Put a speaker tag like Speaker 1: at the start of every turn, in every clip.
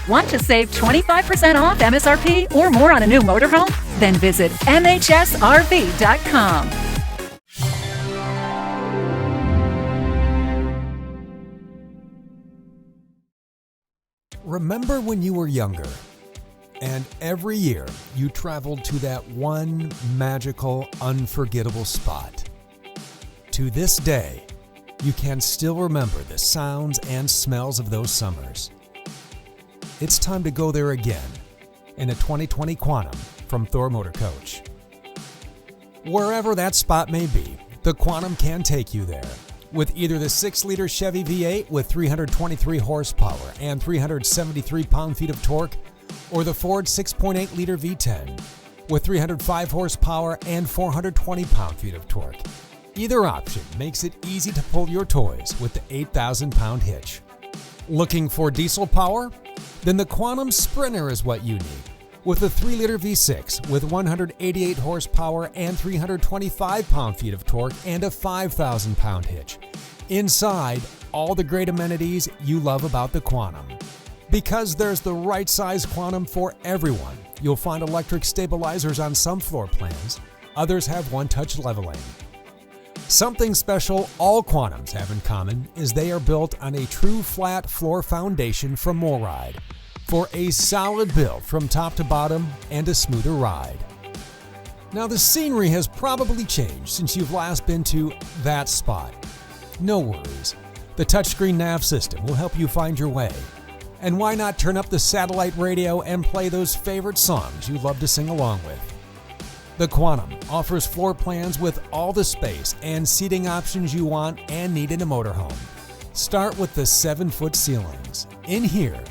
Speaker 1: Want to save 25% off MSRP or more on a new motorhome? Then visit MHSRV.com.
Speaker 2: Remember when you were younger, and every year you traveled to that one magical, unforgettable spot. To this day, you can still remember the sounds and smells of those summers. It's time to go there again in a 2020 Quantum from Thor Motor Coach. Wherever that spot may be, the Quantum can take you there. With either the 6-liter Chevy V8 with 323 horsepower and 373 pound-feet of torque, or the Ford 6.8-liter V10 with 305 horsepower and 420 pound-feet of torque. Either option makes it easy to pull your toys with the 8,000-pound hitch. Looking for diesel power? Then the Quantum Sprinter is what you need. With a 3-liter V6 with 188 horsepower and 325 pound-feet of torque and a 5,000-pound hitch. Inside, all the great amenities you love about the Quantum. Because there's the right size Quantum for everyone, you'll find electric stabilizers on some floor plans. Others have one-touch leveling. Something special all Quantums have in common is they are built on a true flat floor foundation from MORryde for a solid build from top to bottom and a smoother ride. Now the scenery has probably changed since you've last been to that spot. No worries, the touchscreen nav system will help you find your way. And why not turn up the satellite radio and play those favorite songs you love to sing along with? The Quantum offers floor plans with all the space and seating options you want and need in a motorhome. Start with the 7-foot ceilings. In here,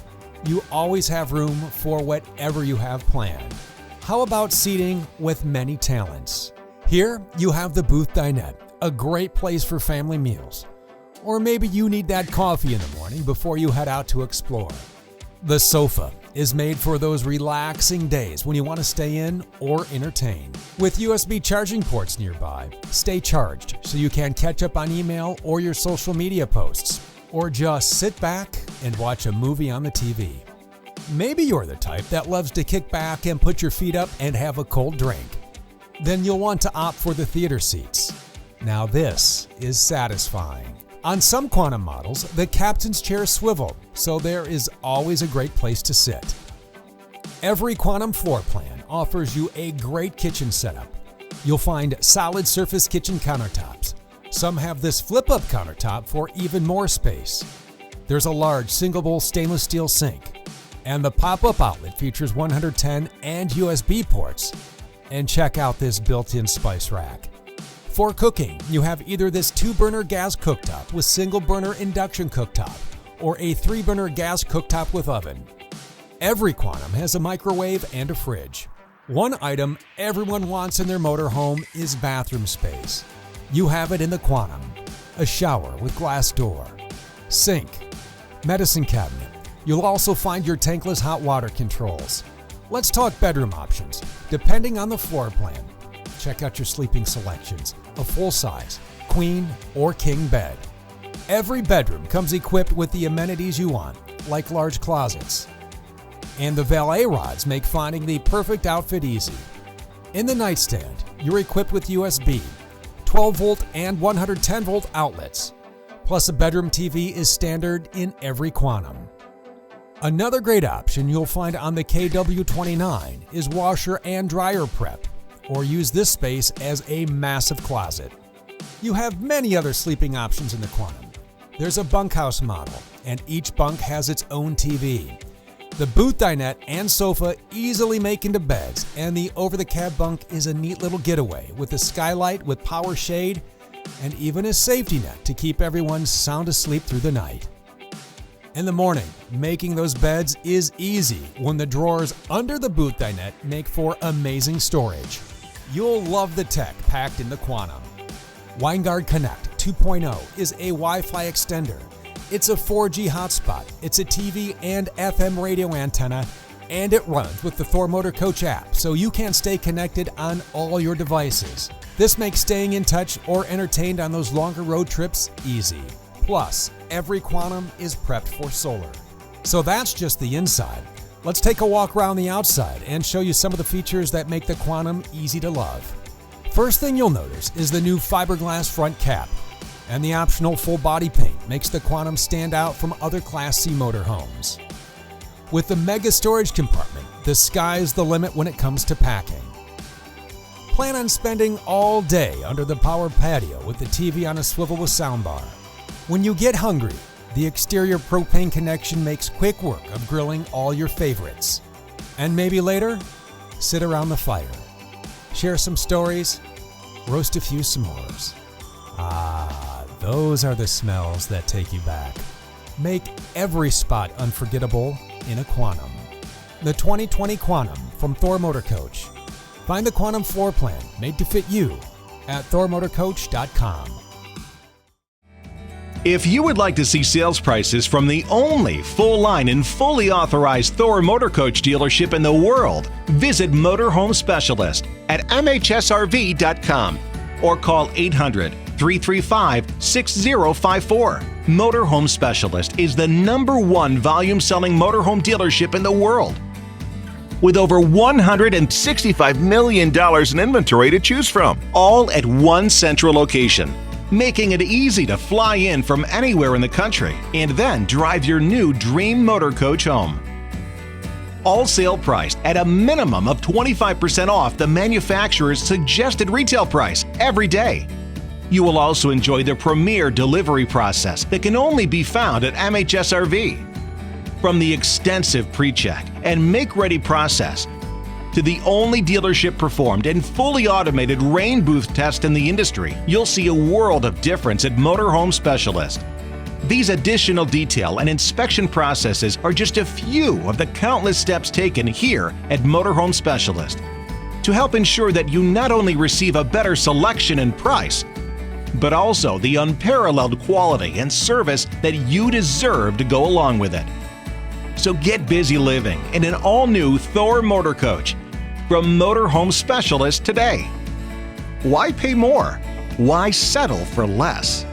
Speaker 2: you always have room for whatever you have planned. How about seating with many talents? Here, you have the booth dinette, a great place for family meals. Or maybe you need that coffee in the morning before you head out to explore. The sofa is made for those relaxing days when you want to stay in or entertain. With USB charging ports nearby, stay charged so you can catch up on email or your social media posts, or just sit back and watch a movie on the TV. Maybe you're the type that loves to kick back and put your feet up and have a cold drink. Then you'll want to opt for the theater seats. Now this is satisfying. On some Quantum models, the captain's chair swivel, so there is always a great place to sit. Every Quantum floor plan offers you a great kitchen setup. You'll find solid surface kitchen countertops. Some have this flip-up countertop for even more space. There's a large single-bowl stainless steel sink, and the pop-up outlet features 110 and USB ports. And check out this built-in spice rack. For cooking, you have either this 2-burner gas cooktop with single-burner induction cooktop or a 3-burner gas cooktop with oven. Every Quantum has a microwave and a fridge. One item everyone wants in their motorhome is bathroom space. You have it in the Quantum. A shower with glass door, sink, medicine cabinet. You'll also find your tankless hot water controls. Let's talk bedroom options. Depending on the floor plan, check out your sleeping selections. A full-size, queen, or king bed. Every bedroom comes equipped with the amenities you want, like large closets. And the valet rods make finding the perfect outfit easy. In the nightstand, you're equipped with USB, 12-volt and 110-volt outlets. Plus a bedroom TV is standard in every Quantum. Another great option you'll find on the KW29 is washer and dryer prep, or use this space as a massive closet. You have many other sleeping options in the Quantum. There's a bunkhouse model, and each bunk has its own TV. The booth dinette and sofa easily make into beds, and the over-the-cab bunk is a neat little getaway with a skylight with power shade and even a safety net to keep everyone sound asleep through the night. In the morning, making those beds is easy when the drawers under the booth dinette make for amazing storage. You'll love the tech packed in the Quantum. WineGuard Connect 2.0 is a Wi-Fi extender. It's a 4G hotspot. It's a TV and FM radio antenna, and it runs with the Thor Motor Coach app, so you can stay connected on all your devices. This makes staying in touch or entertained on those longer road trips easy. Plus, every Quantum is prepped for solar. So that's just the inside. Let's take a walk around the outside and show you some of the features that make the Quantum easy to love. First thing you'll notice is the new fiberglass front cap, and the optional full body paint makes the Quantum stand out from other Class C motorhomes. With the mega storage compartment, the sky's the limit when it comes to packing. Plan on spending all day under the power patio with the TV on a swivel with soundbar. When you get hungry, the exterior propane connection makes quick work of grilling all your favorites. And maybe later, sit around the fire, share some stories, roast a few s'mores. Ah, those are the smells that take you back. Make every spot unforgettable in a Quantum. The 2020 Quantum from Thor Motor Coach. Find the Quantum floor plan made to fit you at thormotorcoach.com.
Speaker 3: If you would like to see sales prices from the only full-line and fully authorized Thor Motor Coach dealership in the world, visit Motorhome Specialist at mhsrv.com or call 800-335-6054. Motorhome Specialist is the #1 volume-selling motorhome dealership in the world, with over $165 million in inventory to choose from, all at one central location, making it easy to fly in from anywhere in the country and then drive your new dream motor coach home. All sale priced at a minimum of 25% off the manufacturer's suggested retail price every day. You will also enjoy the premier delivery process that can only be found at MHSRV. From the extensive pre-check and make-ready process to the only dealership-performed and fully automated rain booth test in the industry, you'll see a world of difference at Motorhome Specialist. These additional detail and inspection processes are just a few of the countless steps taken here at Motorhome Specialist to help ensure that you not only receive a better selection and price, but also the unparalleled quality and service that you deserve to go along with it. So get busy living in an all-new Thor Motor Coach from Motorhome Specialist today. Why pay more? Why settle for less?